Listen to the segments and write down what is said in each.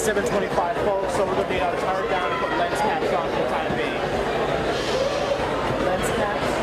725 folks, so we're going to be turn down and put lens caps on for the time being. Lens caps.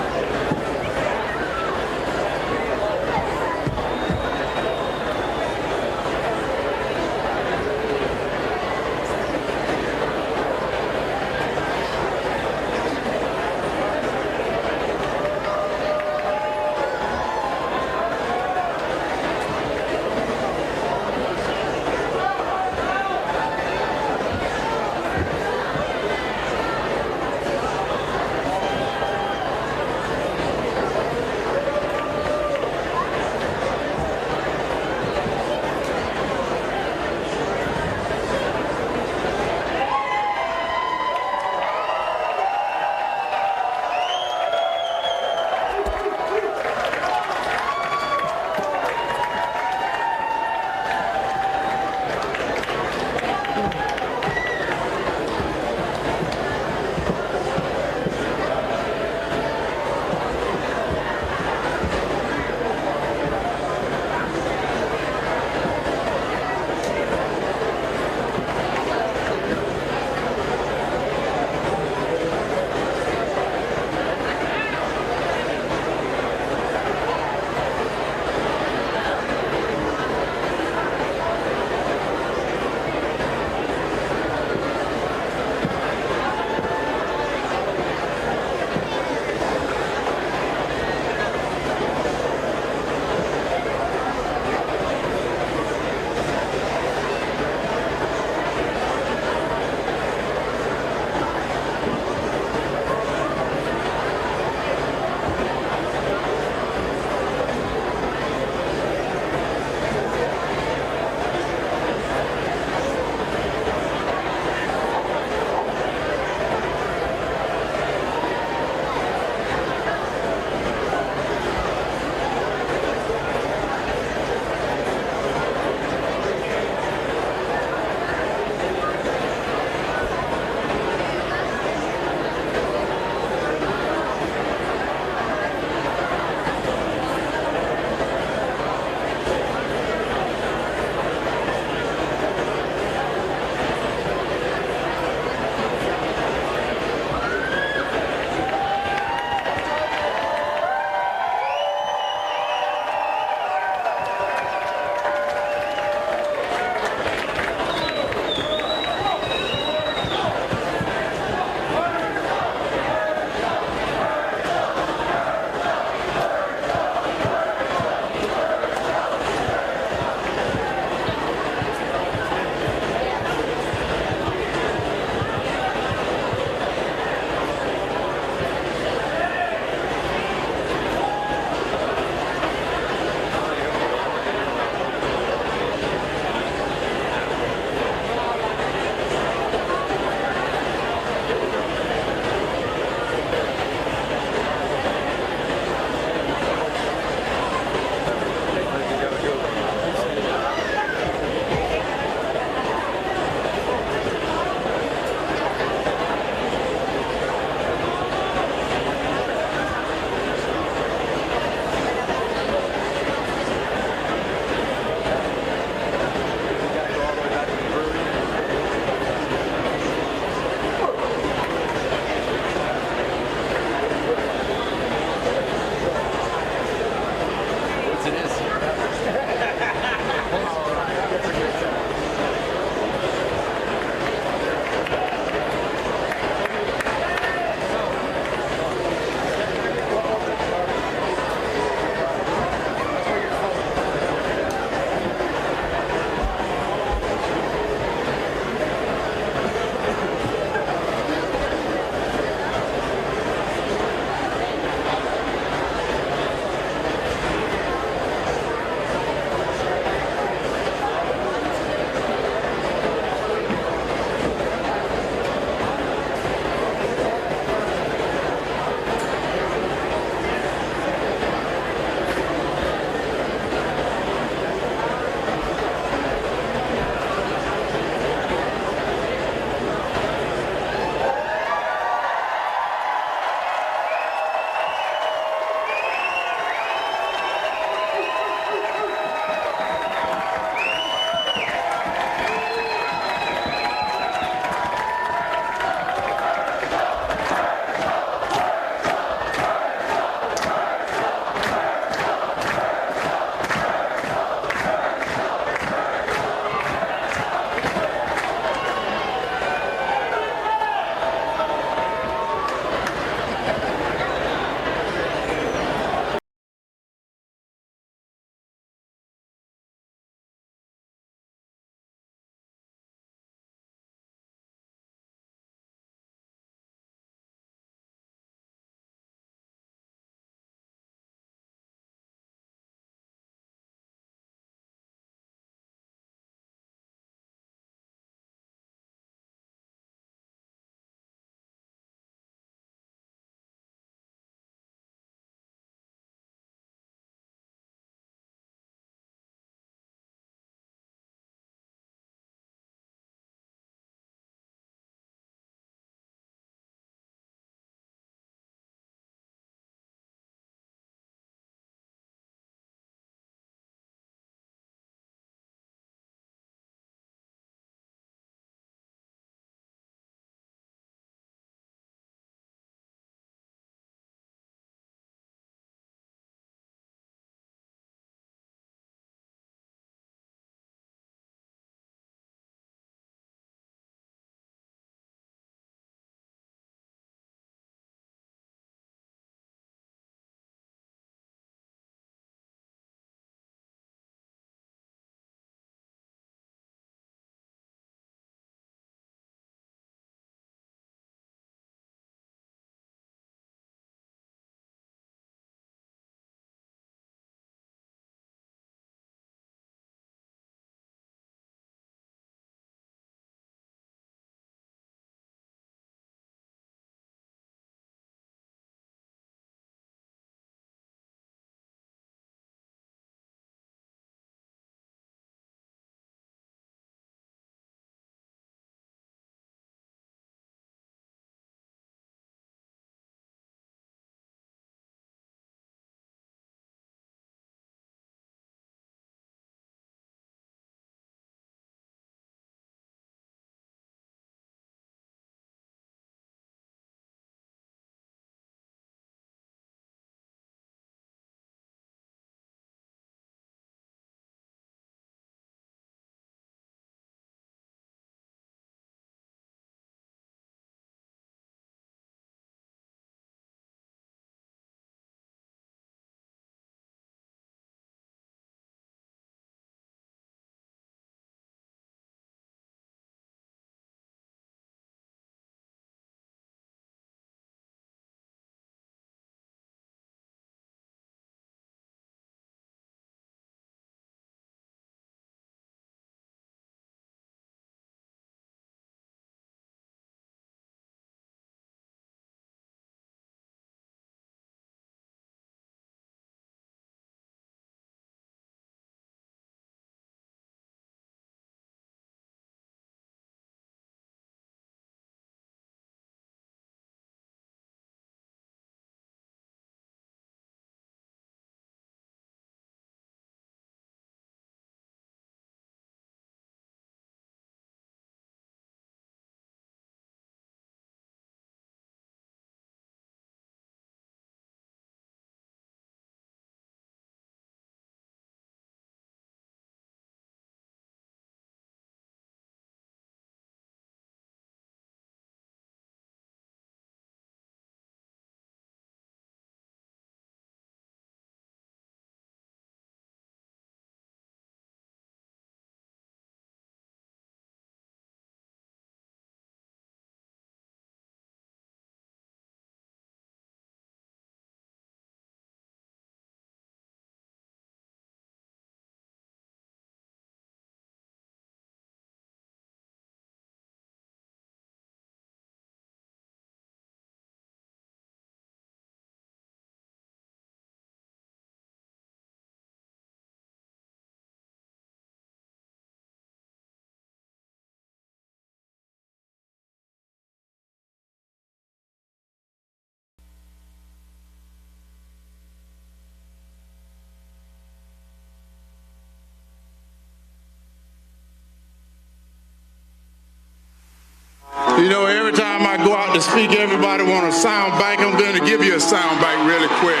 You know, every time I go out to speak, everybody want a sound bite. I'm going to give you a sound bite really quick.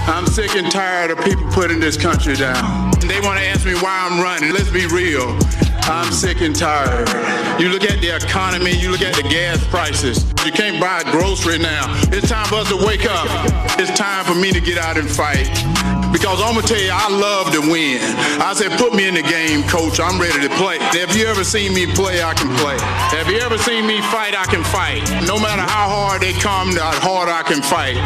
I'm sick and tired of people putting this country down. They want to ask me why I'm running. Let's be real. I'm sick and tired. You look at the economy, you look at the gas prices. You can't buy a grocery now. It's time for us to wake up. It's time for me to get out and fight. Because I'm going to tell you, I love to win. I said, put me in the game, coach. I'm ready to play. Have you ever seen me play, I can play. Have you ever seen me fight, I can fight. No matter how hard they come, how hard I can fight.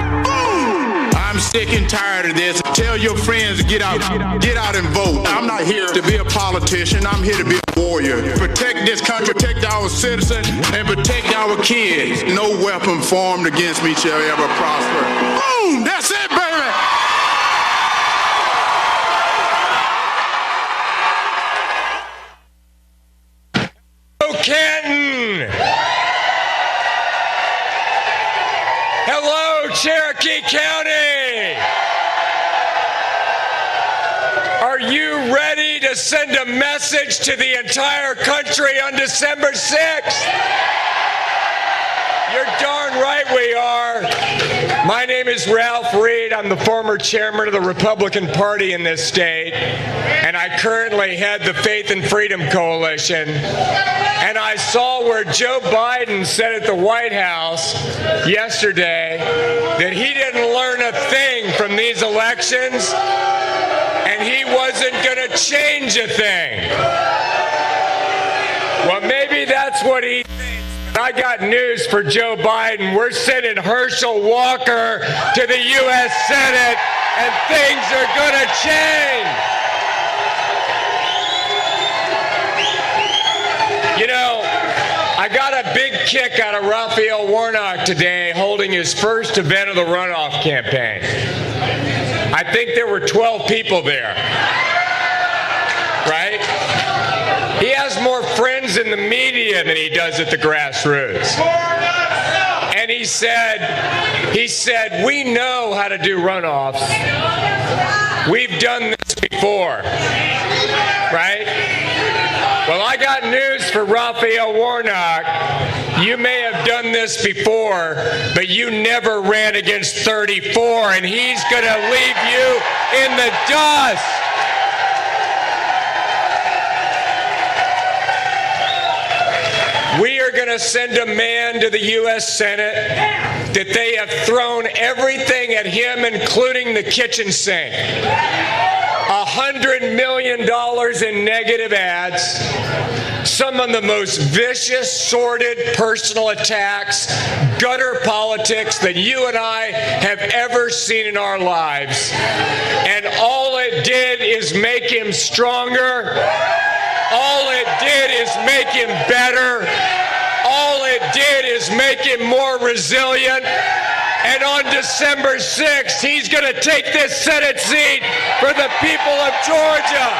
I'm sick and tired of this. Tell your friends to get out and vote. I'm not here to be a politician. I'm here to be a warrior. Protect this country, protect our citizens, and protect our kids. No weapon formed against me shall ever prosper. Boom! That's it, baby! Canton. Hello, Cherokee County. Are you ready to send a message to the entire country on December 6th? You're darn right we are. My name is Ralph Reed. I'm the former chairman of the Republican Party in this state, and I currently head the Faith and Freedom Coalition. And I saw where Joe Biden said at the White House yesterday that he didn't learn a thing from these elections, and he wasn't going to change a thing. Well, maybe that's what he thinks. I got news for Joe Biden. We're sending Herschel Walker to the U.S. Senate, and things are going to change. You know, I got a big kick out of Raphael Warnock today holding his first event of the runoff campaign. I think there were 12 people there, right? He has more friends in the media than he does at the grassroots. And he said, we know how to do runoffs. We've done this before, right? Well, I got news for Raphael Warnock. You may have done this before, but you never ran against 34, and he's going to leave you in the dust. We are going to send a man to the U.S. Senate that they have thrown everything at him, including the kitchen sink. $100 million in negative ads, some of the most vicious, sordid personal attacks, gutter politics that you and I have ever seen in our lives. And all it did is make him stronger. All it did is make him better. All it did is make him more resilient. And on December 6th, he's going to take this Senate seat for the people of Georgia.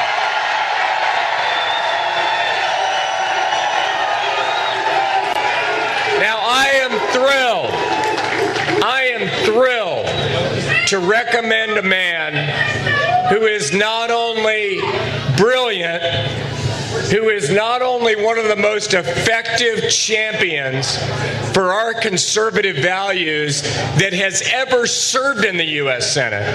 Now, I am thrilled to recommend a man who is not only brilliant, who is not only one of the most effective champions for our conservative values that has ever served in the U.S. Senate.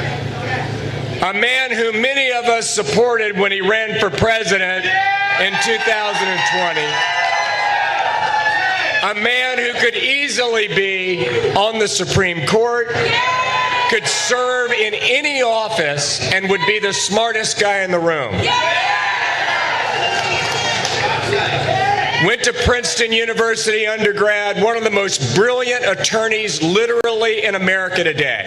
A man who many of us supported when he ran for president in 2020. A man who could easily be on the Supreme Court, could serve in any office, and would be the smartest guy in the room. Went to Princeton University undergrad, one of the most brilliant attorneys literally in America today.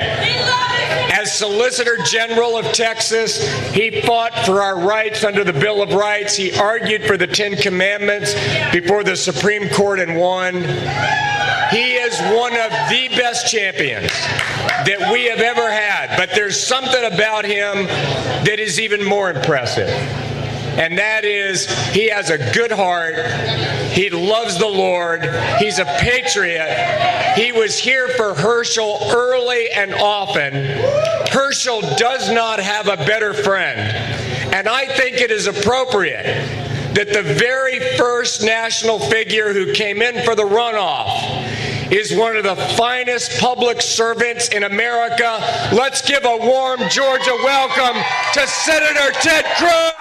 As Solicitor General of Texas, he fought for our rights under the Bill of Rights. He argued for the Ten Commandments before the Supreme Court and won. He is one of the best champions that we have ever had. But there's something about him that is even more impressive. And that is, he has a good heart. He loves the Lord. He's a patriot. He was here for Herschel early and often. Herschel does not have a better friend. And I think it is appropriate that the very first national figure who came in for the runoff is one of the finest public servants in America. Let's give a warm Georgia welcome to Senator Ted Cruz.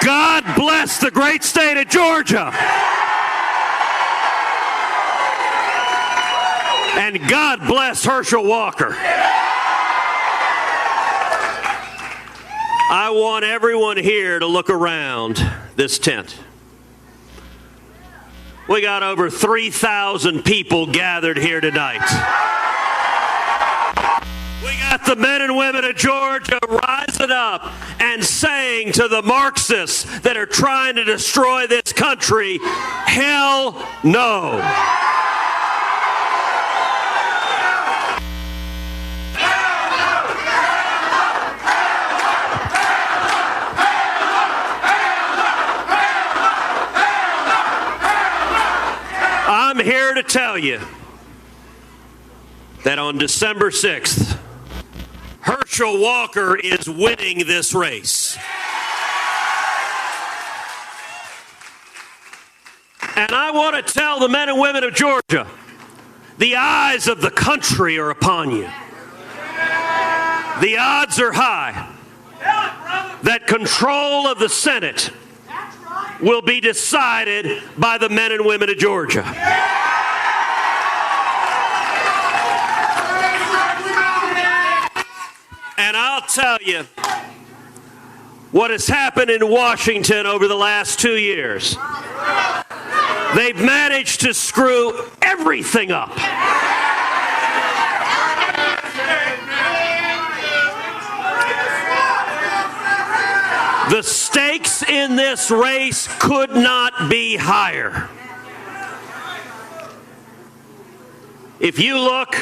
God bless the great state of Georgia. And God bless Herschel Walker. I want everyone here to look around this tent. We got over 3,000 people gathered here tonight. We got the men and women of Georgia rising up and saying to the Marxists that are trying to destroy this country, hell no. I'm here to tell you that on December 6th, Herschel Walker is winning this race. And I want to tell the men and women of Georgia, the eyes of the country are upon you. The odds are high that control of the Senate will be decided by the men and women of Georgia. And I'll tell you what has happened in Washington over the last 2 years. They've managed to screw everything up. The stakes in this race could not be higher. If you look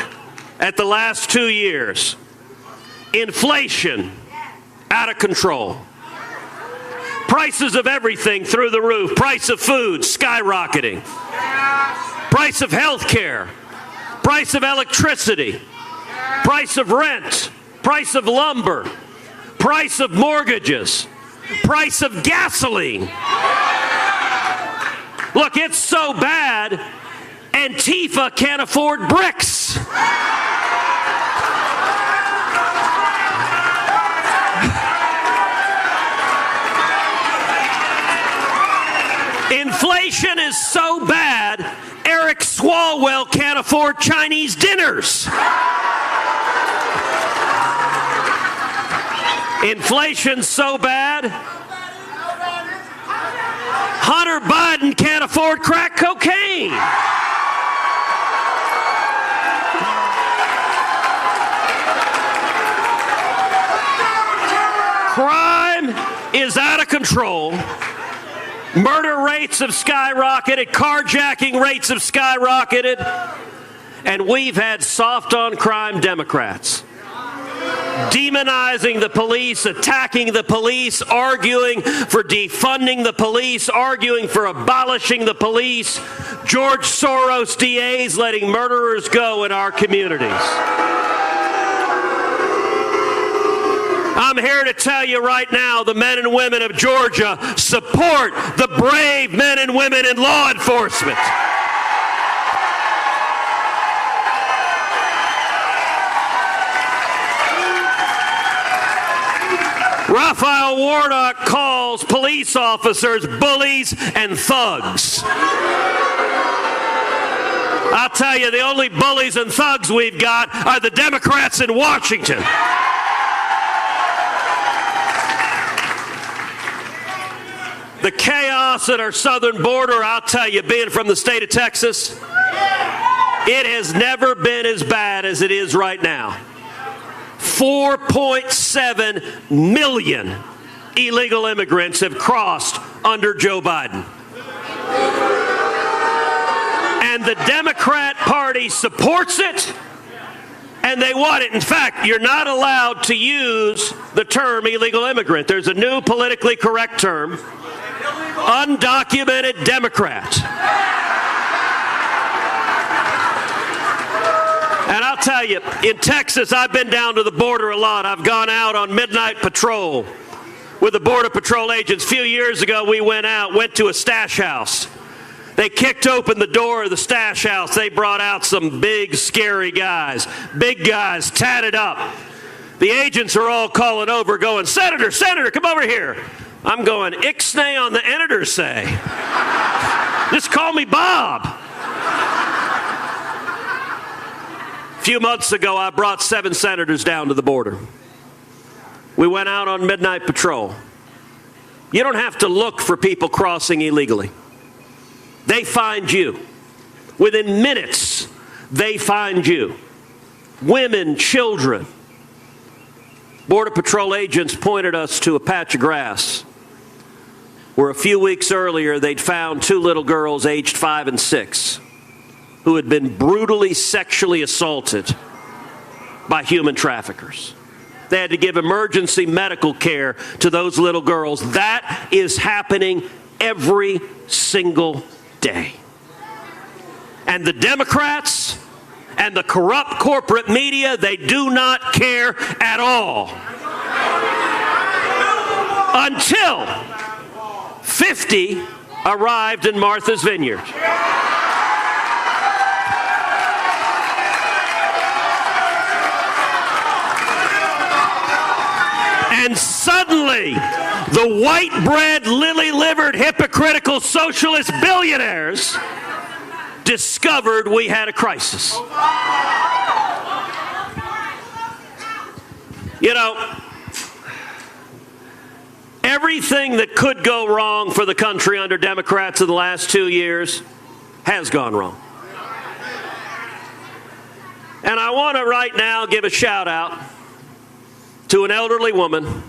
at the last 2 years, inflation out of control. Prices of everything through the roof. Price of food skyrocketing. Price of health care. Price of electricity. Price of rent. Price of lumber. Price of mortgages. Price of gasoline. Look, it's so bad, Antifa can't afford bricks. Inflation is so bad, Eric Swalwell can't afford Chinese dinners. Inflation's so bad, Hunter Biden can't afford crack cocaine. Crime is out of control. Murder rates have skyrocketed. Carjacking rates have skyrocketed. And we've had soft on crime Democrats demonizing the police, attacking the police, arguing for defunding the police, arguing for abolishing the police. George Soros DAs letting murderers go in our communities. I'm here to tell you right now, the men and women of Georgia support the brave men and women in law enforcement. Raphael Warnock calls police officers bullies and thugs. I'll tell you, the only bullies and thugs we've got are the Democrats in Washington. The chaos at our southern border, I'll tell you, being from the state of Texas, it has never been as bad as it is right now. 4.7 million illegal immigrants have crossed under Joe Biden. And the Democrat Party supports it, And they want it. In fact, you're not allowed to use the term illegal immigrant. There's a new politically correct term, undocumented Democrat. And I'll tell you, in Texas, I've been down to the border a lot. I've gone out on midnight patrol with the Border Patrol agents. A few years ago, we went to a stash house. They kicked open the door of the stash house. They brought out some big, scary guys, big guys, tatted up. The agents are all calling over, going, Senator, Senator, come over here. I'm going, Ixnay on the editor say. Just call me Bob. A few months ago, I brought 7 senators down to the border. We went out on midnight patrol. You don't have to look for people crossing illegally. They find you. Within minutes, they find you. Women, children. Border Patrol agents pointed us to a patch of grass where a few weeks earlier they'd found 2 little girls aged 5 and 6 who had been brutally sexually assaulted by human traffickers. They had to give emergency medical care to those little girls. That is happening every single day. And the Democrats and the corrupt corporate media, they do not care at all. Until 50 arrived in Martha's Vineyard. And suddenly, the white-bread, lily-livered, hypocritical socialist billionaires discovered we had a crisis. You know, everything that could go wrong for the country under Democrats in the last 2 years has gone wrong. And I want to right now give a shout out to an elderly woman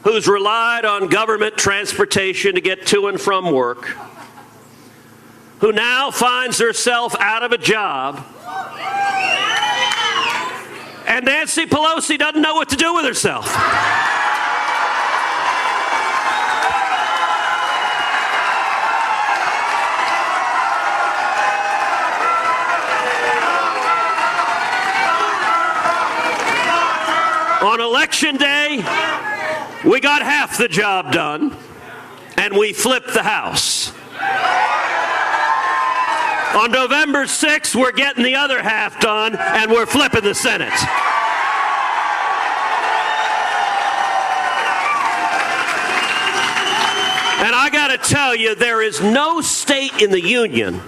who's relied on government transportation to get to and from work, who now finds herself out of a job, and Nancy Pelosi doesn't know what to do with herself. On election day, we got half the job done, and we flipped the House. On November 6th, we're getting the other half done, and we're flipping the Senate. And I got to tell you, there is no state in the union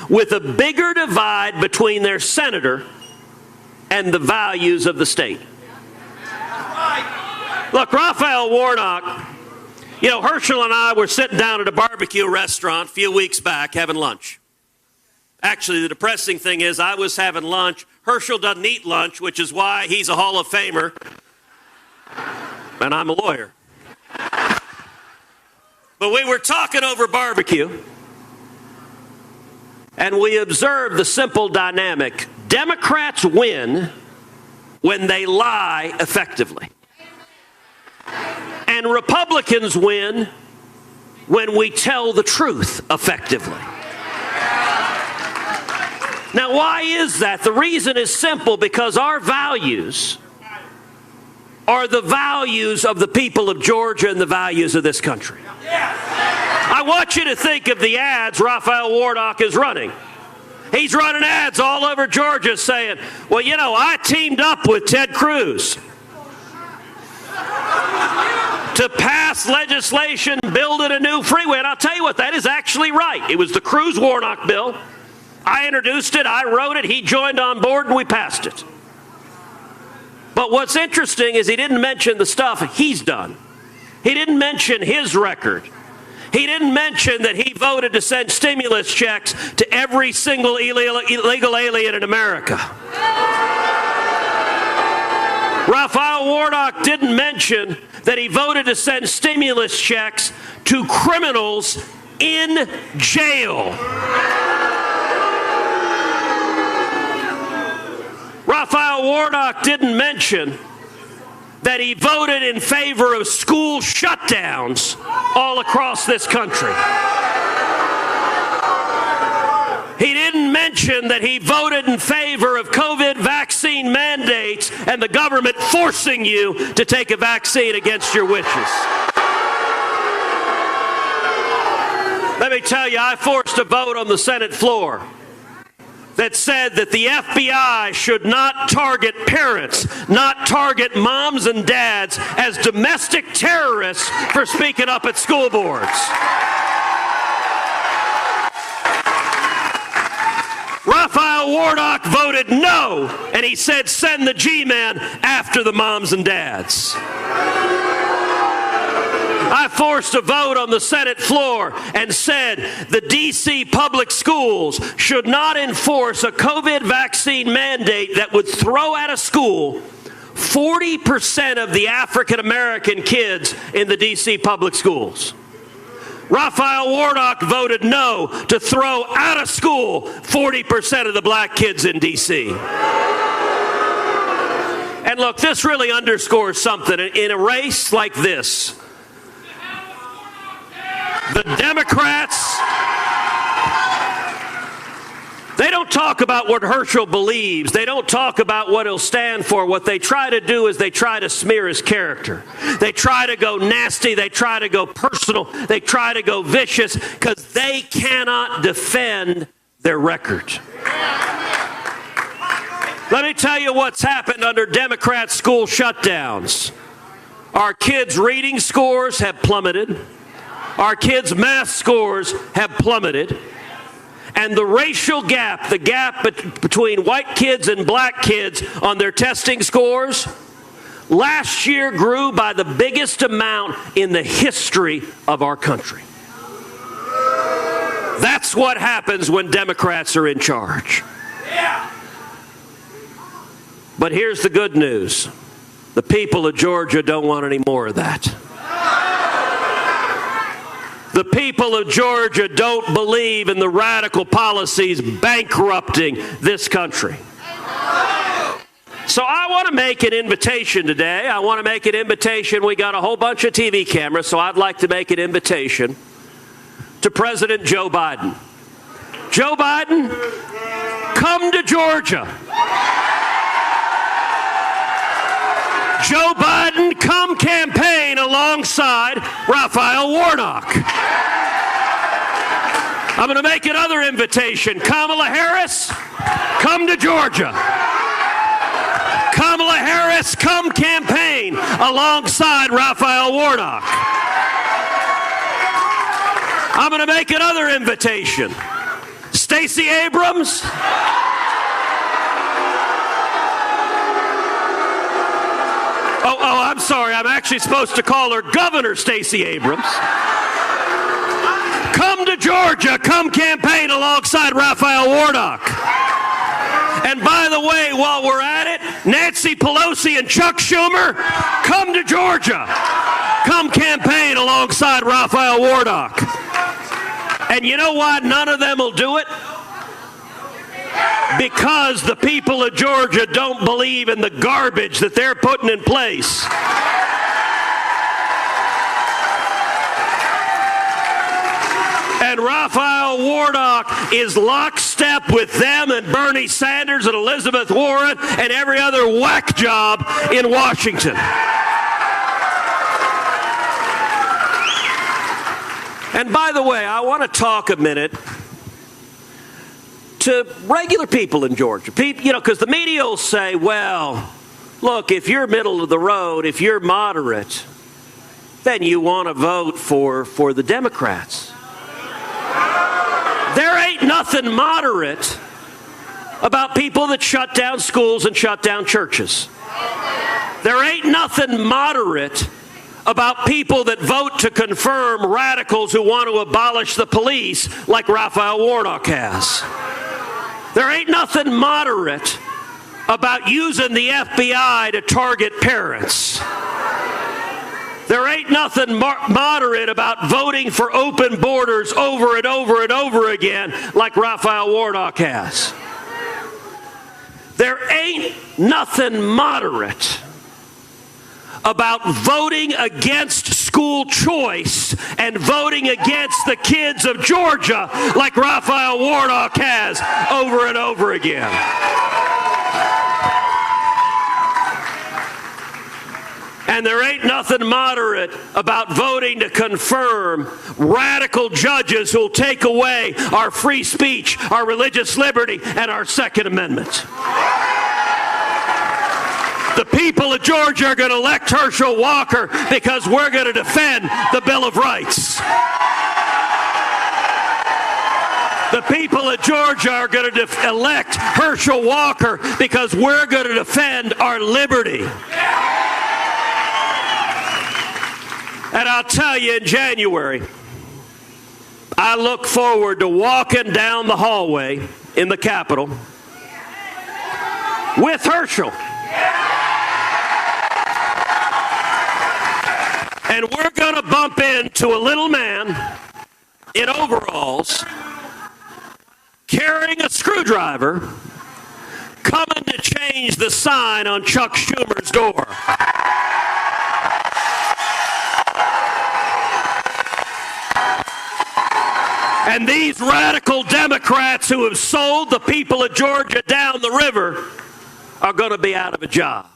with a bigger divide between their senator and the values of the state. Look, Raphael Warnock, you know, Herschel and I were sitting down at a barbecue restaurant a few weeks back having lunch. Actually, the depressing thing is I was having lunch. Herschel doesn't eat lunch, which is why he's a Hall of Famer, and I'm a lawyer. But we were talking over barbecue, and we observed the simple dynamic. Democrats win when they lie effectively. And Republicans win when we tell the truth effectively. Now, why is that? The reason is simple, because our values are the values of the people of Georgia and the values of this country. I want you to think of the ads Raphael Warnock is running. He's running ads all over Georgia saying, well, you know, I teamed up with Ted Cruz to pass legislation building a new freeway. And I'll tell you what, that is actually right. It was the Cruz-Warnock bill. I introduced it, I wrote it, he joined on board, and we passed it. But what's interesting is he didn't mention the stuff he's done. He didn't mention his record. He didn't mention that he voted to send stimulus checks to every single illegal alien in America. Raphael Warnock didn't mention that he voted to send stimulus checks to criminals in jail. Raphael Warnock didn't mention that he voted in favor of school shutdowns all across this country. He didn't mention that he voted in favor of COVID vaccine mandates and the government forcing you to take a vaccine against your wishes. Let me tell you, I forced a vote on the Senate floor that said that the FBI should not target parents, not target moms and dads as domestic terrorists for speaking up at school boards. Raphael Warnock voted no, and he said send the G-man after the moms and dads. I forced a vote on the Senate floor and said the D.C. public schools should not enforce a COVID vaccine mandate that would throw out of school 40% of the African American kids in the D.C. public schools. Raphael Warnock voted no to throw out of school 40% of the black kids in D.C. And look, this really underscores something. In a race like this, the Democrats, they don't talk about what Herschel believes. They don't talk about what he'll stand for. What they try to do is they try to smear his character. They try to go nasty. They try to go personal. They try to go vicious because they cannot defend their record. Let me tell you what's happened under Democrat school shutdowns. Our kids' reading scores have plummeted. Our kids' math scores have plummeted. And the racial gap, the gap between white kids and black kids on their testing scores, last year grew by the biggest amount in the history of our country. That's what happens when Democrats are in charge. But here's the good news. The people of Georgia don't want any more of that. The people of Georgia don't believe in the radical policies bankrupting this country. So I want to make an invitation today. I want to make an invitation. We got a whole bunch of TV cameras, so I'd like to make an invitation to President Joe Biden. Joe Biden, come to Georgia. Joe Biden, come campaign alongside Raphael Warnock. I'm going to make another invitation. Kamala Harris, come to Georgia. Kamala Harris, come campaign alongside Raphael Warnock. I'm going to make another invitation. Stacey Abrams, I'm sorry. I'm actually supposed to call her Governor Stacey Abrams. Come to Georgia. Come campaign alongside Raphael Warnock. And by the way, while we're at it, Nancy Pelosi and Chuck Schumer, come to Georgia. Come campaign alongside Raphael Warnock. And you know why none of them will do it? Because the people of Georgia don't believe in the garbage that they're putting in place. And Raphael Warnock is lockstep with them and Bernie Sanders and Elizabeth Warren and every other whack job in Washington. And by the way, I want to talk a minute to regular people in Georgia. People, because the media will say, well, look, if you're middle of the road, if you're moderate, then you want to vote for the Democrats. There ain't nothing moderate about people that shut down schools and shut down churches. There ain't nothing moderate about people that vote to confirm radicals who want to abolish the police like Raphael Warnock has. There ain't nothing moderate about using the FBI to target parents. There ain't nothing moderate about voting for open borders over and over and over again like Raphael Warnock has. There ain't nothing moderate about voting against school choice and voting against the kids of Georgia like Raphael Warnock has over and over again. And there ain't nothing moderate about voting to confirm radical judges who'll take away our free speech, our religious liberty, and our Second Amendment. The people of Georgia are going to elect Herschel Walker because we're going to defend the Bill of Rights. The people of Georgia are going to elect Herschel Walker because we're going to defend our liberty. And I'll tell you, in January, I look forward to walking down the hallway in the Capitol with Herschel. And we're going to bump into a little man in overalls carrying a screwdriver coming to change the sign on Chuck Schumer's door. And these radical Democrats who have sold the people of Georgia down the river are going to be out of a job.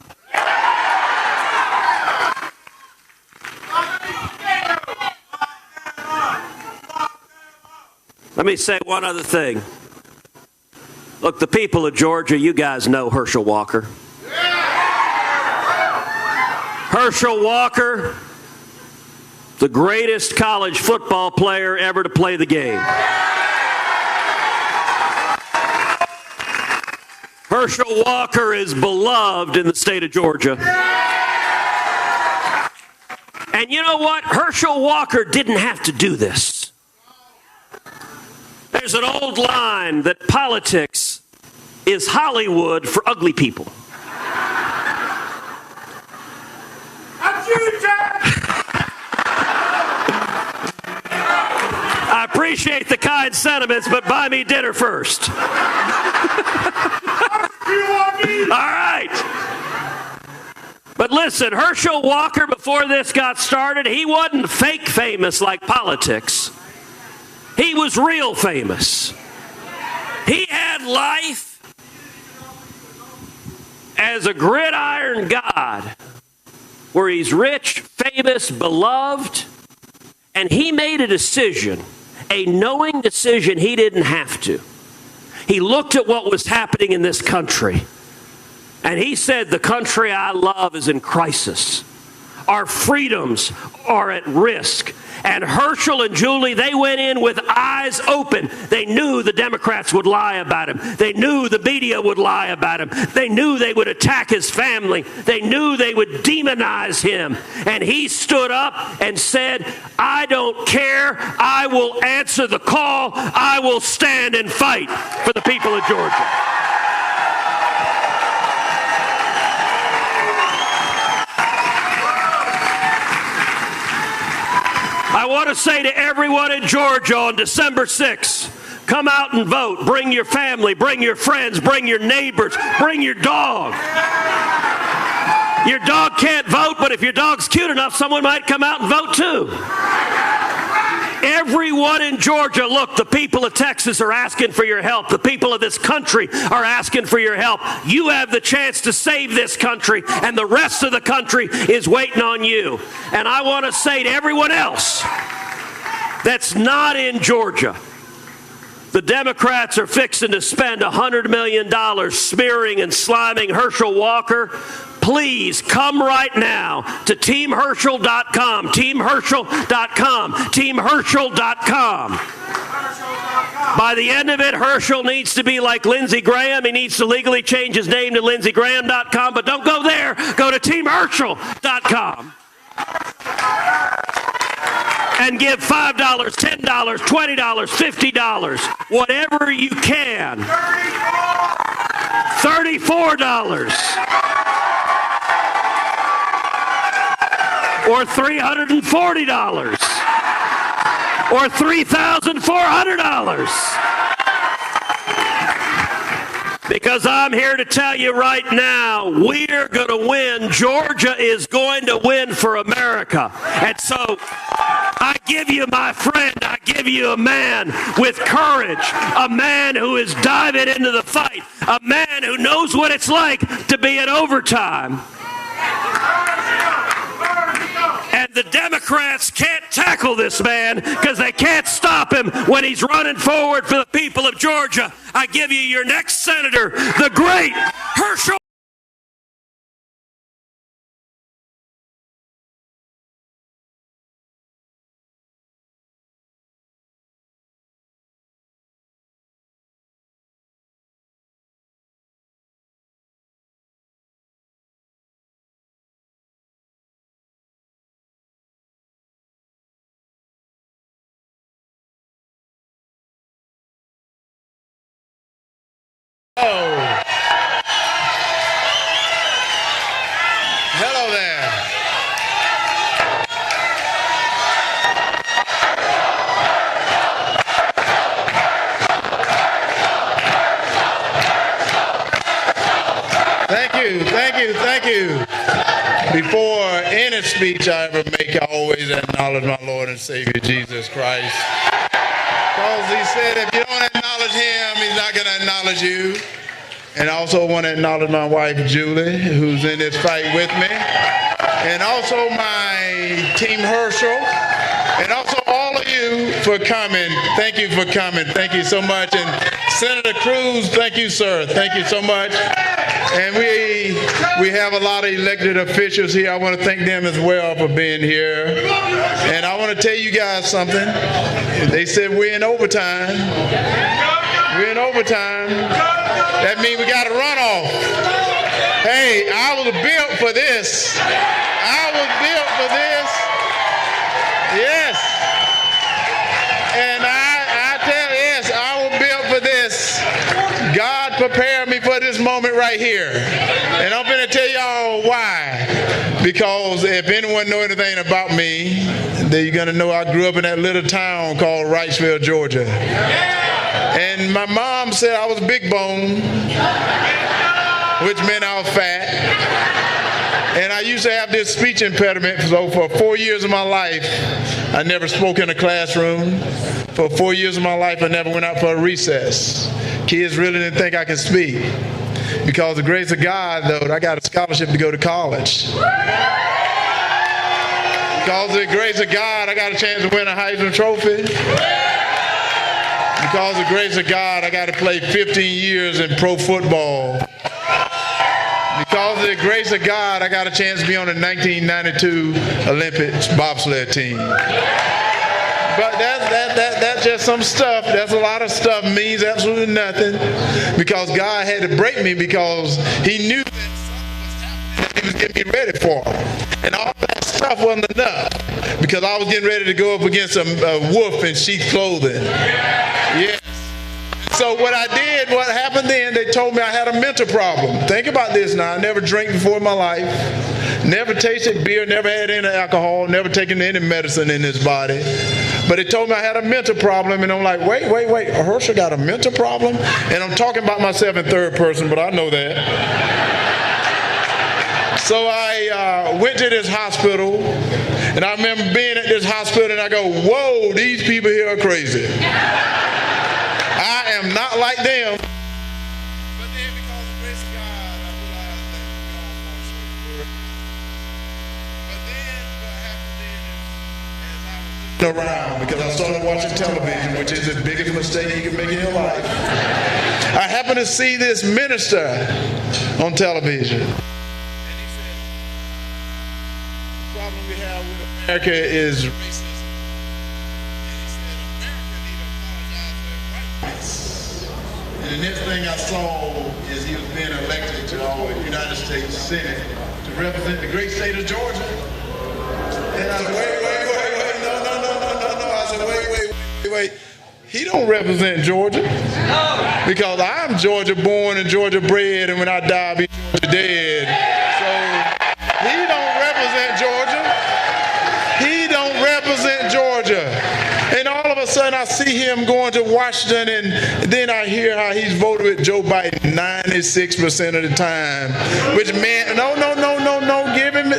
Let me say one other thing. Look, the people of Georgia, you guys know Herschel Walker. Herschel Walker, the greatest college football player ever to play the game. Herschel Walker is beloved in the state of Georgia. And you know what? Herschel Walker didn't have to do this. There's an old line that politics is Hollywood for ugly people. I appreciate the kind sentiments, but buy me dinner first. All right. But listen, Herschel Walker, before this got started, he wasn't fake famous like politics. He was real famous. He had life as a gridiron god, where he's rich, famous, beloved, and he made a decision, a knowing decision he didn't have to. He looked at what was happening in this country, and he said, the country I love is in crisis. Our freedoms are at risk. And Herschel and Julie, they went in with eyes open. They knew the Democrats would lie about him. They knew the media would lie about him. They knew they would attack his family. They knew they would demonize him. And he stood up and said, I don't care. I will answer the call. I will stand and fight for the people of Georgia. I want to say to everyone in Georgia on December 6th, come out and vote. Bring your family, bring your friends, bring your neighbors, bring your dog. Your dog can't vote, but if your dog's cute enough, someone might come out and vote too. Everyone in Georgia, look, the people of Texas are asking for your help. The people of this country are asking for your help. You have the chance to save this country, and the rest of the country is waiting on you. And I want to say to everyone else that's not in Georgia, the Democrats are fixing to spend $100 million smearing and sliming Herschel Walker. Please come right now to teamherschel.com, teamherschel.com, teamherschel.com. By the end of it, Herschel needs to be like Lindsey Graham. He needs to legally change his name to lindseygraham.com, but don't go there. Go to teamherschel.com. And give $5, $10, $20, $50, whatever you can. $34. Or $340, or $3,400. Because I'm here to tell you right now, we're going to win. Georgia is going to win for America. And so I give you my friend, I give you a man with courage, a man who is diving into the fight, a man who knows what it's like to be in overtime. And the Democrats can't tackle this man because they can't stop him when he's running forward for the people of Georgia. I give you your next senator, the great Herschel. Hello there. Thank you, thank you, thank you. Before any speech I ever make, I always acknowledge my Lord and Savior, Jesus Christ. Because he said if you don't acknowledge him, he's not going to acknowledge you. And I also want to acknowledge my wife, Julie, who's in this fight with me. And also my team, Herschel. And also all of you for coming. Thank you for coming. Thank you so much. And Senator Cruz, thank you, sir. Thank you so much. And we have a lot of elected officials here. I want to thank them as well for being here. And I want to tell you guys something. They said we're in overtime. We're in overtime. That means we got a runoff. Hey, I was built for this. I was built for this. Yes. And I tell you, yes, I was built for this. God prepared me for this moment right here. And I'm going to tell y'all why. Because if anyone know anything about me, then you're going to know I grew up in that little town called Wrightsville, Georgia. And my mom said I was big bone, which meant I was fat. And I used to have this speech impediment, so for 4 years of my life, I never spoke in a classroom. For 4 years of my life, I never went out for a recess. Kids really didn't think I could speak. Because of the grace of God, though, I got a scholarship to go to college. Because of the grace of God, I got a chance to win a Heisman Trophy. Because of the grace of God, I got to play 15 years in pro football. Because of the grace of God, I got a chance to be on the 1992 Olympics bobsled team. But that's just some stuff. That's a lot of stuff. Means absolutely nothing. Because God had to break me because he knew that something was happening that he was getting me ready for. And all that stuff wasn't enough. Because I was getting ready to go up against a wolf in sheep's clothing. Yes. So what I did, what happened then, they told me I had a mental problem. Think about this now. I never drank before in my life. Never tasted beer, never had any alcohol, never taken any medicine in this body. But they told me I had a mental problem, and I'm like, wait, Herschel got a mental problem? And I'm talking about myself in third person, but I know that. So I went to this hospital, and I remember being at this hospital, and I go, whoa, these people here are crazy. I am not like them. But then because of the grace of God, I realized that God wants to. But then what happened then is, as I was looking around, because I started watching television, which is the biggest mistake you can make in your life, I happened to see this minister on television. And he said, the problem we have with America is racism. And the next thing I saw is he was being elected to the United States Senate to represent the great state of Georgia. And I said, wait, no. I said, wait. He don't represent Georgia. Because I'm Georgia born and Georgia bred, and when I die, I'll be Georgia dead. So he don't represent Georgia. He don't represent Georgia. And all of a sudden I see him going to Washington, and then I hear how he's voted with Joe Biden 96% of the time. Which, man, no, give him,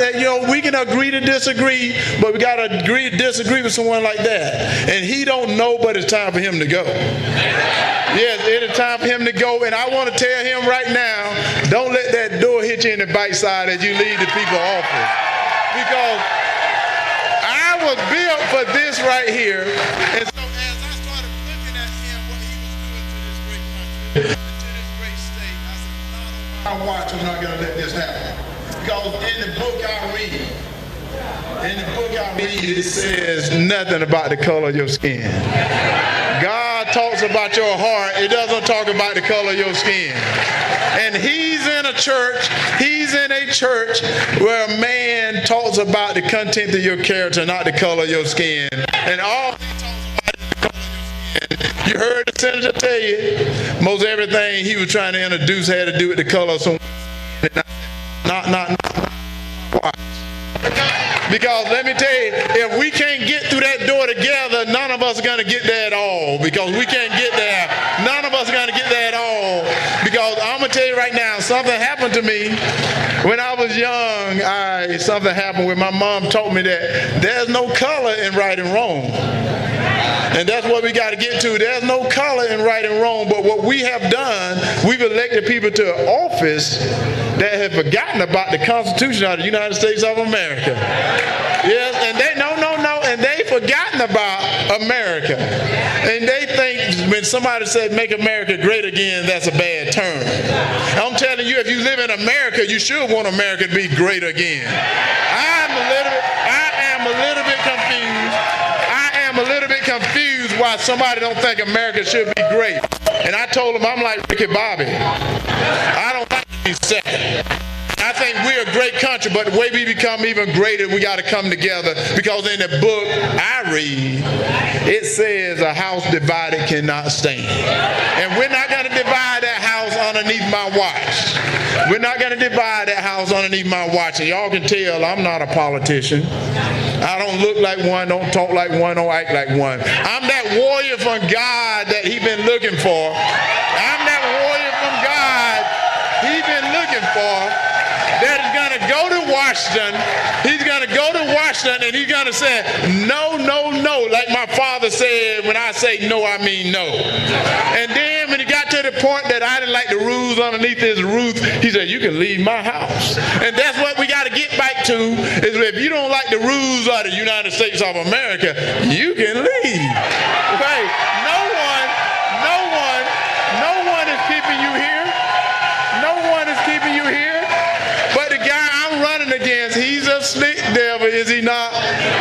we can agree to disagree, but we got to agree to disagree with someone like that. And he don't know, but it's time for him to go. Yes, it is time for him to go, and I want to tell him right now, don't let that door hit you in the backside as you leave the people office. Because I was built for this right here. And so as I started looking at him, what he was doing to this great country, to this great state, I said, not on my watch, I'm not going to let this happen. Because in the book I read, it says nothing about the color of your skin. God talks about your heart. It doesn't talk about the color of your skin. And he's in a church where a man talks about the content of your character, not the color of your skin. And all he talks about is the color of your skin. You heard the senator tell you, most everything he was trying to introduce had to do with the color of someone's skin. Not watch. Because let me tell you, if we can't get through that door together, none of us are going to get there at all. Because we can't get there. None of us are going to get there at all. Because I'm going to tell you right now, something happened to me when I was young. Something happened where my mom told me that there's no color in right and wrong. And that's what we got to get to. There's no color in right and wrong. But what we have done, we've elected people to office that have forgotten about the Constitution of the United States of America. Yes, and and they've forgotten about America. And they think when somebody says make America great again, that's a bad term. I'm telling you, if you live in America, you should want America to be great again. I am a little bit confused why somebody don't think America should be great. And I told them, I'm like Ricky Bobby. I don't like to be second. I think we're a great country, but the way we become even greater, we got to come together. Because in the book I read, it says a house divided cannot stand. And we're not going to divide that house underneath my watch. We're not going to divide that house underneath my watch. And y'all can tell I'm not a politician. I don't look like one, don't talk like one, don't act like one. I'm that warrior from God that he's been looking for. I'm that warrior from God he's been looking for. That is going to go to Washington. He's going to go to Washington and he's going to say, no, no, no. Like my father said, when I say no, I mean no. And then when he got to the point that I didn't like the rules underneath his roof, he said, you can leave my house. And that's what we got to get back to, is if you don't like the rules of the United States of America, you can leave. Okay? No one is keeping you here. No one is keeping you here. But the guy I'm running against, he's a slick devil, is he not?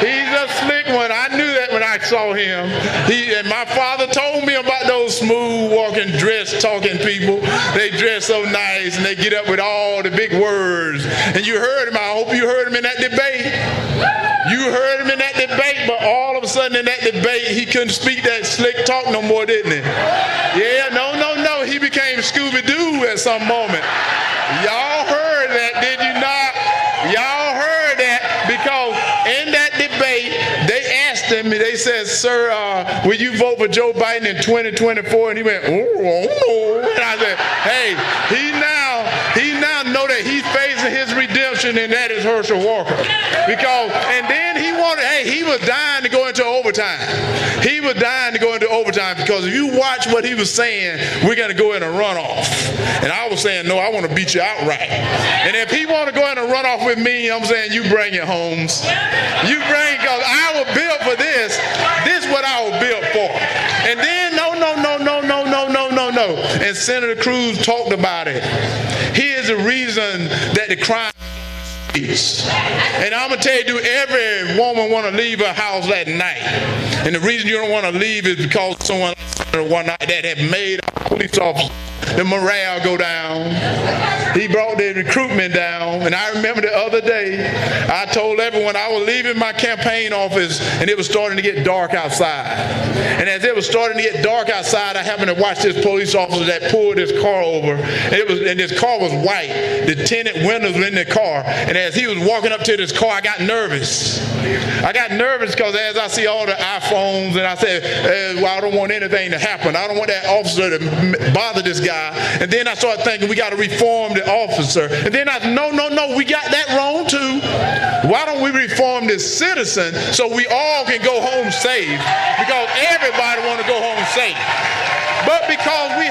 He's a slick one. I knew that when I saw him. And my father told me about those smooth walking, dress talking people. They dress so nice and they get up with all the big words. And you heard him. I hope you heard him in that debate. You heard him in that debate, but all of a sudden in that debate, he couldn't speak that slick talk no more, didn't he? Yeah, no. He became Scooby-Doo at some moment. Y'all heard that, did you not? Y'all heard that, because in that debate, they asked him, they said, sir, will you vote for Joe Biden in 2024? And he went, oh. And I said, hey, he now know that he's facing his redemption, and that is Herschel Walker. And then he was dying to go into overtime. He was dying to go into overtime, because if you watch what he was saying, we're going to go in a runoff. And I was saying, no, I want to beat you outright. And if he want to go in a runoff with me, I'm saying, you bring it, Holmes. You bring it, because I was built for this. This is what I was built for. And then, no. And Senator Cruz talked about it. Here's the reason that the crime is. And I'm going to tell you, every woman want to leave her house at night. And the reason you don't want to leave is because someone one night that have made a police officer the morale go down. He brought the recruitment down. And I remember the other day, I told everyone I was leaving my campaign office and it was starting to get dark outside. And as it was starting to get dark outside, I happened to watch this police officer that pulled his car over. And this car was white. The tinted windows were in the car. And as he was walking up to this car, I got nervous. I got nervous because as I see all the iPhones, and I said, well, I don't want anything to happen. I don't want that officer to bother this guy. And then I started thinking, we got to reform the officer. And then I said, no, we got that wrong too. Why don't we reform this citizen so we all can go home safe? Because everybody want to go home safe. But because we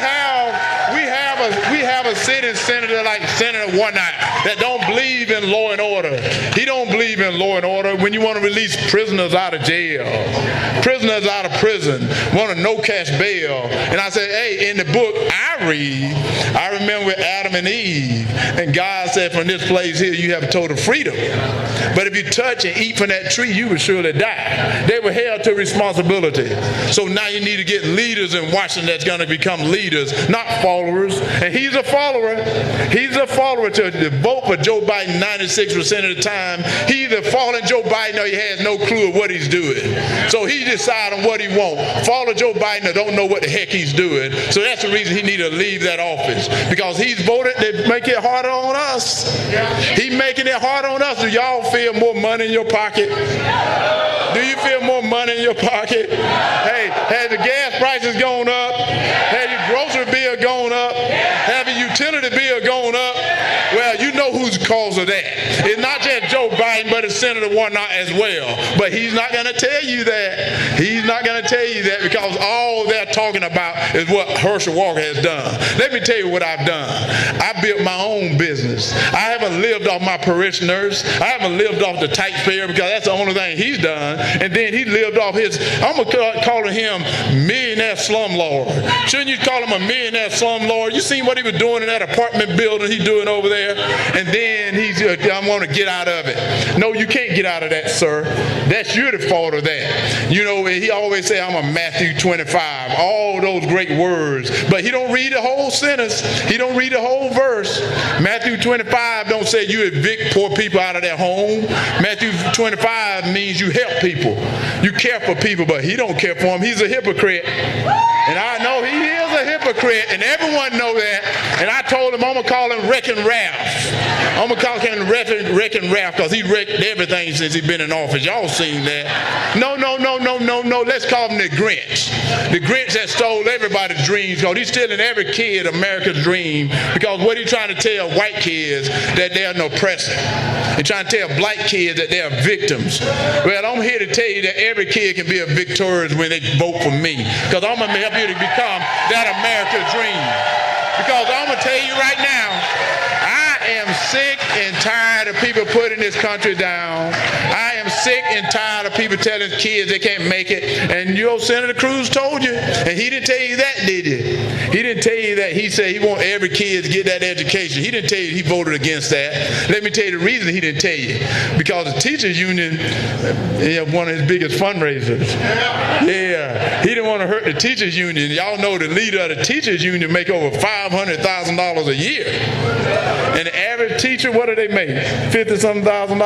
have a sitting senator like Senator Warnock that don't believe in law and order. He don't believe in law and order. When you want to release prisoners out of jail, prisoners out of prison, want a no cash bail. And I said, hey, in the book I read, I remember with Adam and Eve, and God said, from this place here you have total freedom. But if you touch and eat from that tree, you will surely die. They were held to responsibility. So now you need to get leaders in Washington that's going to become leaders, not followers. And he's a follower. He's a follower to vote for Joe Biden 96% of the time. He either following Joe Biden or he has no clue of what he's doing. So he decide on what he wants. Follow Joe Biden or don't know what the heck he's doing. So that's the reason he need to leave that office. Because he's voted to make it harder on us. He's making it harder on us. Do y'all feel more money in your pocket? Do you feel more money in your pocket? Hey, has the gas prices gone up? Has your grocery bill gone up? Have your utility bill gone up? Well, you know who's the cause of that. It's not just Joe Biden, but it's Senator Warnock as well. But he's not going to tell you that. He's not going to tell you that because all they're talking about is what Herschel Walker has done. Let me tell you what I've done. I built my own business. I haven't lived off my parishioners. I haven't lived off the taxpayer because that's the only thing he's done. And then he lived off his, I'm going to call him millionaire slumlord. Shouldn't you call him a millionaire slumlord? You seen what he was doing in that apartment building he's doing over there? And then he's, I want to get out of it. No, you can't get out of that, sir. That's your fault of that. You know, he always say, I'm a Matthew 25. All those great words. But he don't read the whole sentence. He don't read the whole verse. Matthew 25 don't say you evict poor people out of their home. Matthew 25 means you help people. You care for people, but he don't care for them. He's a hypocrite. And I know he is a hypocrite, and everyone know that. And I told him I'm going to call him Wrecking Ralph. I'm going to call him Wrecking Ralph because he wrecked everything since he's been in office. Y'all seen that. No. Let's call him the Grinch. The Grinch that stole everybody's dreams because he's stealing every kid America's dream because what he's trying to tell white kids that they're an oppressor. He's trying to tell black kids that they're victims. Well, I'm here to tell you that every kid can be a victorious when they vote for me because I'm going to help you to become that America's dream. Because I'm going to tell you right now, I am sick and tired of people putting this country down. I am sick and tired of people telling kids they can't make it. And you know, Senator Cruz told you, and he didn't tell you that, did he? He didn't tell you that. He said he wants every kid to get that education. He didn't tell you he voted against that. Let me tell you the reason he didn't tell you. Because the teachers union is one of his biggest fundraisers. Yeah, he didn't want to hurt the teachers union. Y'all know the leader of the teachers union make over $500,000 a year. And the average teacher, what do they make? $50-something thousand.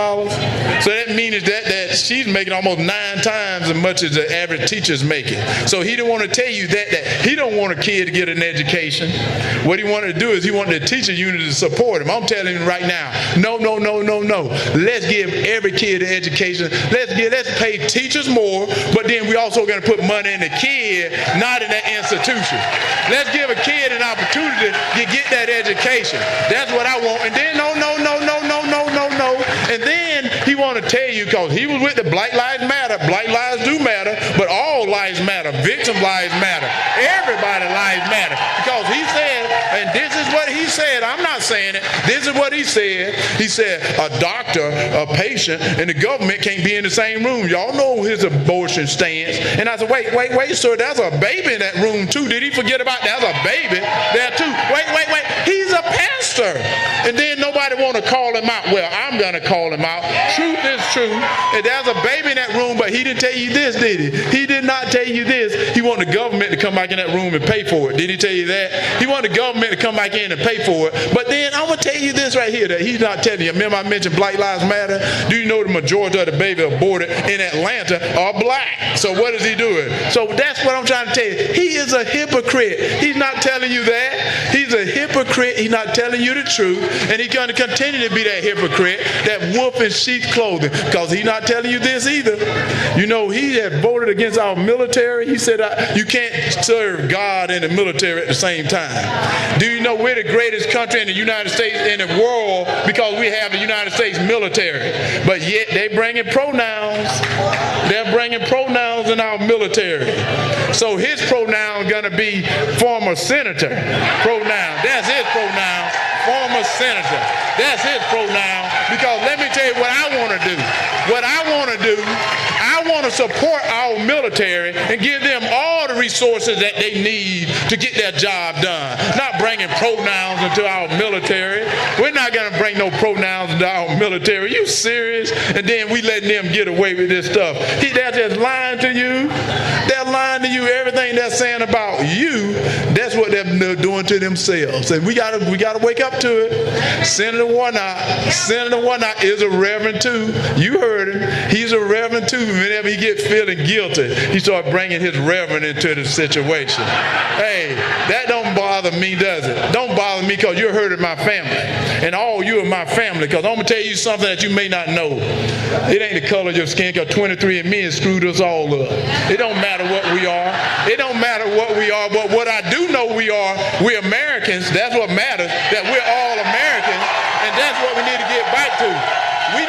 So that means that she's making almost 9 times as much as the average teacher's making. So he didn't want to tell you that he don't want a kid to get an education. What he wanted to do is he wanted the teacher union to support him. I'm telling you right now, no. Let's give every kid an education. Let's pay teachers more, but then we also going to put money in the kid, not in that institution. Let's give a kid an opportunity to get that education. That's what I want. And then no. And then he want to tell you, because he was with the Black Lives Matter. Black lives do matter, but all lives matter. Victim lives matter. Everybody lives matter. Because he said, and this is what he said, I'm not saying it, this this is what he said. He said a doctor, a patient, and the government can't be in the same room. Y'all know his abortion stance. And I said, wait, sir, there's a baby in that room too. Did he forget about there's a baby there too? Wait. He's a pastor. And then nobody want to call him out. Well, I'm going to call him out. Truth is true. And there's a baby in that room, but he didn't tell you this, did he? He did not tell you this. He wanted the government to come back in that room and pay for it. Did he tell you that? He wanted the government to come back in and pay for it. But then I'm going to tell you this right here that he's not telling you. Remember I mentioned Black Lives Matter? Do you know the majority of the baby aborted in Atlanta are black? So what is he doing? So that's what I'm trying to tell you. He is a hypocrite. He's not telling you that. He's a hypocrite. He's not telling you the truth. And he's going to continue to be that hypocrite, that wolf in sheep's clothing, because he's not telling you this either. You know, he had voted against our military. He said you can't serve God and the military at the same time. Do you know we're the greatest country in the United States, in the world, because we have the United States military. But yet they bringing pronouns. They're bringing pronouns in our military. So his pronoun going to be former senator. Pronoun. That's his pronoun. Former senator. That's his pronoun. Because let me tell you what I want to do. What I want to do, I want to support our military and give them all the resources that they need to get their job done. Not bringing pronouns into our military. We're not going to bring no pronouns into our military. Are you serious? And then we letting them get away with this stuff. They're just lying to you. They're lying to you. Everything they're saying about you, that's what they're doing to themselves. And we gotta wake up to it. Senator Warnock is a reverend too. You heard him. He's a reverend too. Whenever he gets feeling guilty, he starts bringing his reverend into the situation. Hey, that don't bother me, does it? Don't bother me, because you're hurting my family. And all you are my family, because I'm going to tell you something that you may not know. It ain't the color of your skin, because 23andMe has screwed us all up. It don't matter what we are. It don't matter what we are, but what I do know we're Americans. That's what matters, that we're all Americans, and that's what we need to get back to. We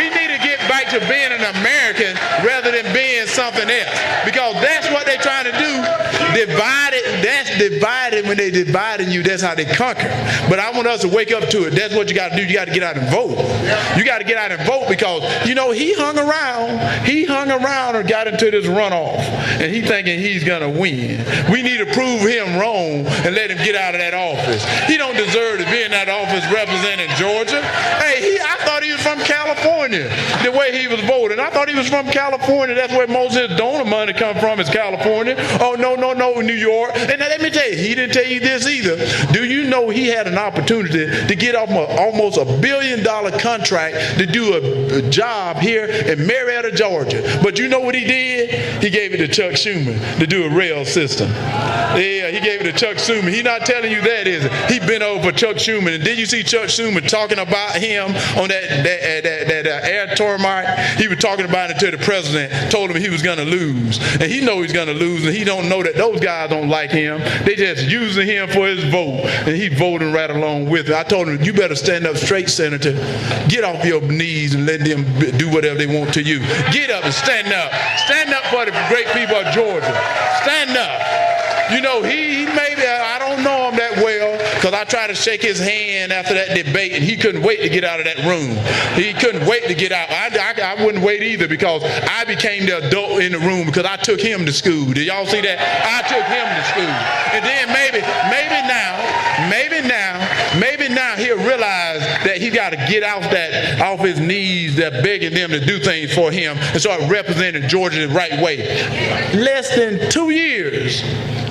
need to get back to being an American rather than being something else, because that's what they're trying to do. That's divided. When they dividing you, that's how they conquer. But I want us to wake up to it. That's what you got to do. You got to get out and vote. You got to get out and vote, because you know he hung around and got into this runoff, and he thinking he's gonna win. We need to prove him wrong and let him get out of that office. He don't deserve to be in that office representing Georgia. Hey, I thought he was from California. The way he was voting, I thought he was from California. That's where most of his donor money come from, is California. Oh no, New York. And now let me tell you, he didn't tell you this either. Do you know he had an opportunity to get almost $1 billion contract to do a job here in Marietta, Georgia? But you know what he did? He gave it to Chuck Schumer to do a rail system. Yeah, he gave it to Chuck Schumer. He's not telling you that, is it? He bent over for Chuck Schumer. And did you see Chuck Schumer talking about him on that air tarmac? He was talking about it to the president, told him he was going to lose. And he know he's going to lose, and he don't know that those guys don't like him. They just using him for his vote, and he voting right along with it. I told him, you better stand up straight, Senator. Get off your knees and let them do whatever they want to you. Get up and stand up. Stand up for the great people of Georgia. Stand up. You know, he maybe, I don't know him that well, because I tried to shake his hand after that debate, and he couldn't wait to get out of that room. He couldn't wait to get out. I wouldn't wait either, because I became the adult in the room, because I took him to school. Did y'all see that? I took him to school. And then maybe now he'll realize that he got to get off his knees, that begging them to do things for him, and start representing Georgia the right way. Less than 2 years,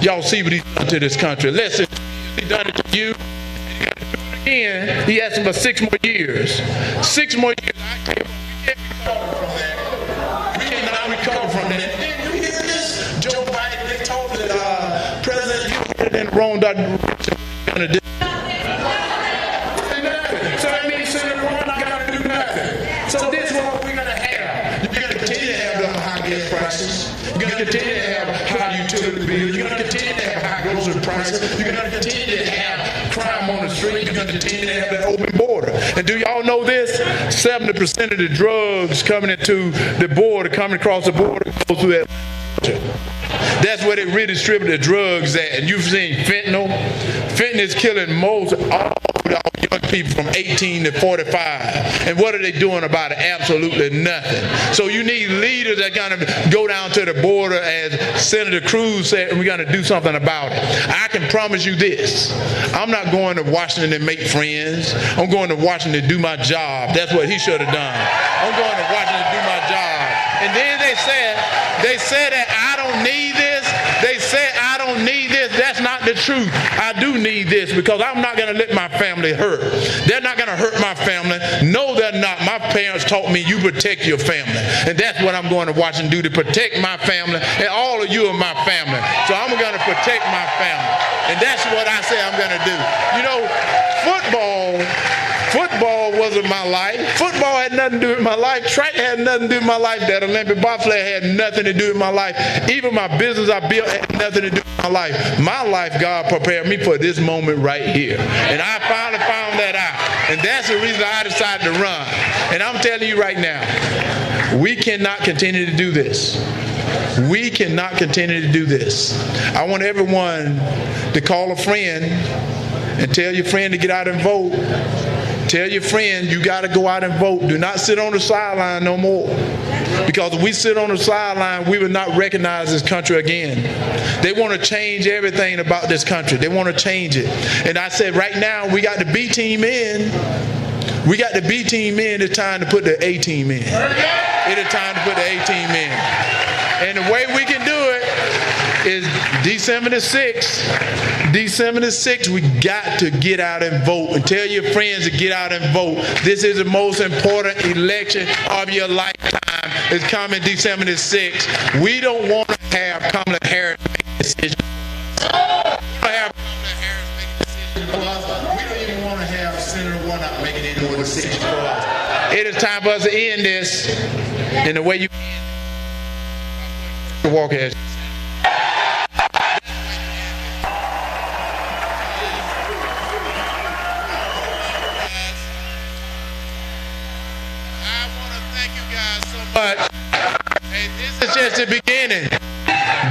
y'all see what he's done to this country. Less than 2 years, he's done it to you. Again, he asked him for 6 more years. 6 more years. We cannot recover from that. Did you hear this? Joe Biden, they told that President Bush in the wrong direction. So that means Senator Warnock got to do nothing. So this is what we're going to have. You're going to continue to have the high gas prices. You're going to continue to have high utility bills. You're going to continue to have high grocery prices. You're going to continue to have crime on the street. You're going to continue to have that open border. And do y'all know this? 70% of the drugs coming into the border, coming across the border, go through that. That's where they redistribute the drugs at. And you've seen fentanyl. Fentanyl is killing most all young people from 18 to 45. And what are they doing about it? Absolutely nothing. So you need leaders that are going to go down to the border, as Senator Cruz said, and we're going to do something about it. I can promise you this. I'm not going to Washington to make friends. I'm going to Washington to do my job. That's what he should have done. I'm going to Washington to do my job. And then they said that I don't need this. They said I don't need this. That's not the truth. I do need this because I'm not going to let my family hurt. They're not going to hurt my family. No, they're not. My parents taught me you protect your family. And that's what I'm going to Washington to do, to protect my family. And all of you are my family. So I'm going to protect my family. And that's what I say I'm going to do. You know, football wasn't my life. Football had nothing to do with my life. Track had nothing to do with my life. That Olympic bobsled had nothing to do with my life. Even my business I built had nothing to do with my life. My life, God prepared me for this moment right here. And I finally found that out. And that's the reason I decided to run. And I'm telling you right now, we cannot continue to do this. We cannot continue to do this. I want everyone to call a friend and tell your friend to get out and vote. Tell your friend you got to go out and vote. Do not sit on the sideline no more. Because if we sit on the sideline, we will not recognize this country again. They want to change everything about this country. They want to change it. And I said right now we got the B team in. We got the B team in. It's time to put the A team in. It is time to put the A team in. And the way we can do it is December the 6th. December the 6th, we got to get out and vote. And tell your friends to get out and vote. This is the most important election of your lifetime. It's coming December the 6th. We don't want to have Kamala Harris make decisions. We don't even want to have Senator Warnock making any more decisions for us. It is time for us to end this in the way you walk as. But hey, this is just the beginning.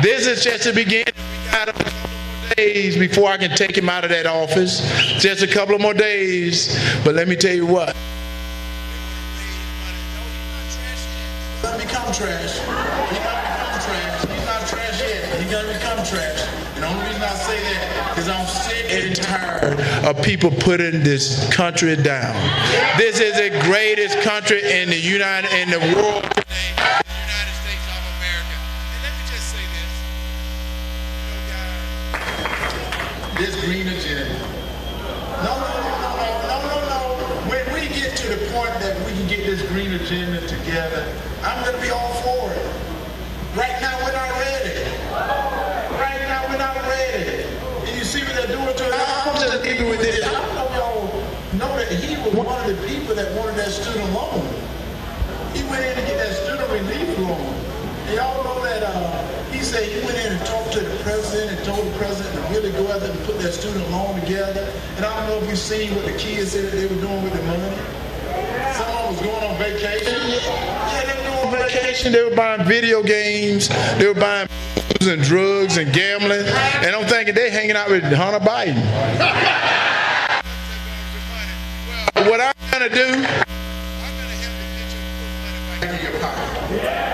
This is just the beginning. We got a couple more days before I can take him out of that office. Just a couple of more days. But let me tell you what. He's gonna become trash. He's gonna become trash. He's not trash yet. He's gonna become trash. And the only reason I say that is I'm sick and tired of people putting this country down. This is the greatest country in the world today, the United States of America. And let me just say this. You know, guys, this green agenda. No. When we get to the point that we can get this green agenda together, I'm going to be all for it. Right now, we're not ready. Right now, we're not ready. And you see what they're doing to us. I'm just leaving with this. I don't know if y'all know that he was one of the people that wanted that student loan. He went in to get that student relief loan. And y'all know that he said he went in and talked to the president and told the president to really go out there and put that student loan together. And I don't know if you've seen what the kids said that they were doing with the money. Someone was going on vacation. Yeah, they were going on vacation. They were buying video games. They were buying booze and drugs and gambling. And I'm thinking they're hanging out with Hunter Biden. What I'm going to do, I'm going to help you get your money back in your pocket.